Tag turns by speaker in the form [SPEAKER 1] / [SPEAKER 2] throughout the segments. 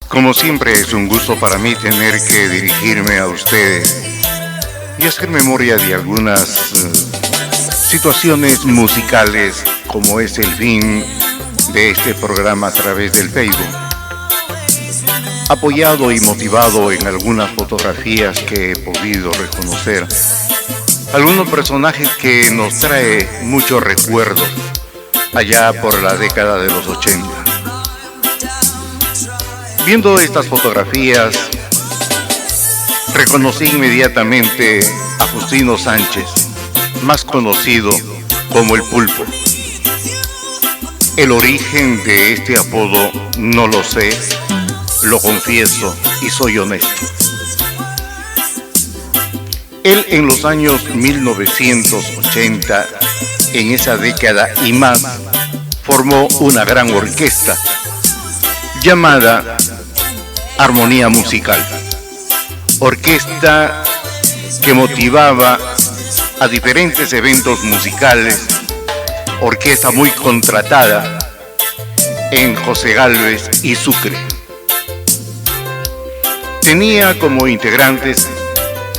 [SPEAKER 1] Como siempre es un gusto para mí tener que dirigirme a ustedes y hacer memoria de algunas situaciones musicales, como es el fin de este programa a través del Facebook, apoyado y motivado en algunas fotografías que he podido reconocer, algunos personajes que nos trae muchos recuerdos allá por la década de los 80. Viendo estas fotografías, reconocí inmediatamente a Justino Sánchez, más conocido como el Pulpo. El origen de este apodo no lo sé, lo confieso y soy honesto. Él en los años 1980, en esa década y más, formó una gran orquesta llamada Armonía Musical. Orquesta que motivaba a diferentes eventos musicales, orquesta muy contratada en José Gálvez y Sucre. Tenía como integrantes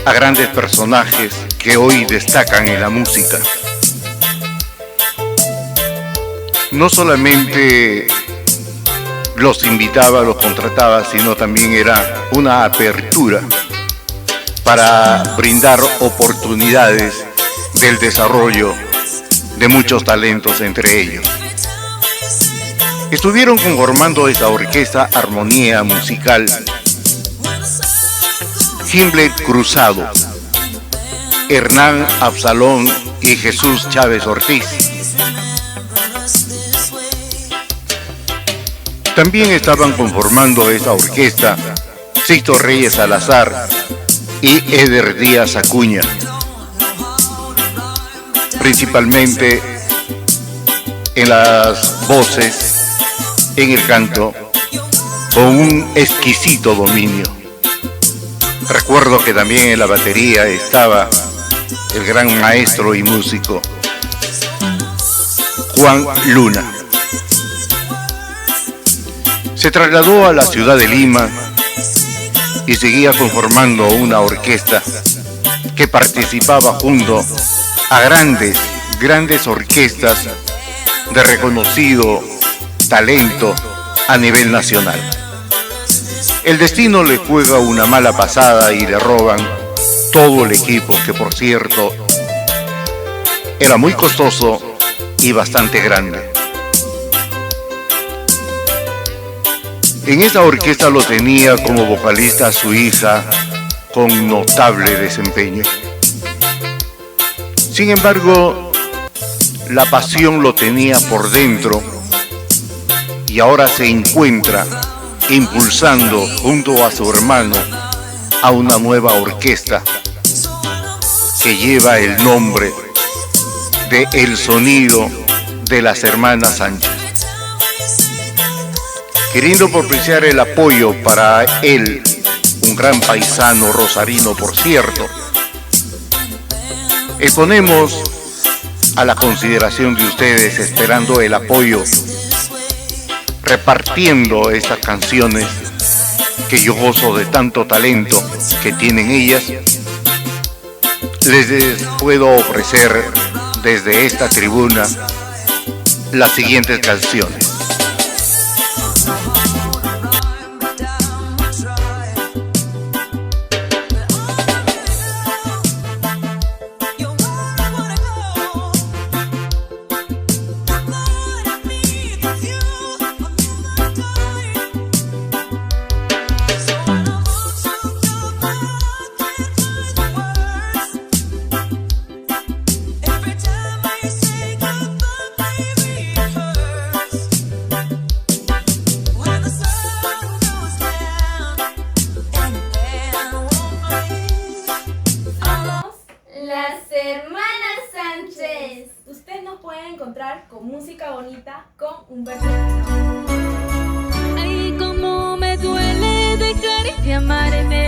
[SPEAKER 1] a grandes personajes que hoy destacan en la música. No solamente los invitaba, los contrataba, sino también era una apertura para brindar oportunidades del desarrollo de muchos talentos entre ellos. Estuvieron conformando esa orquesta Armonía Musical Gimlet Cruzado, Hernán Absalón y Jesús Chávez Ortiz. También estaban conformando esta orquesta Sixto Reyes Salazar y Eder Díaz Acuña, principalmente en las voces, en el canto, con un exquisito dominio. Recuerdo que también en la batería estaba el gran maestro y músico Juan Luna. Se trasladó a la ciudad de Lima y seguía conformando una orquesta que participaba junto a grandes orquestas de reconocido talento a nivel nacional. El destino le juega una mala pasada y le roban todo el equipo, que por cierto era muy costoso y bastante grande. En esa orquesta lo tenía como vocalista a su hija, con notable desempeño. Sin embargo, la pasión lo tenía por dentro y ahora se encuentra impulsando junto a su hermano a una nueva orquesta que lleva el nombre de El Sonido de las Hermanas Sánchez. Queriendo propiciar el apoyo para él, un gran paisano rosarino por cierto, exponemos a la consideración de ustedes, esperando el apoyo, repartiendo estas canciones que yo gozo de tanto talento que tienen ellas. Les puedo ofrecer desde esta tribuna las siguientes canciones.
[SPEAKER 2] Usted nos puede encontrar con música bonita con Humberto.
[SPEAKER 3] Ay, cómo me duele dejar de amarme.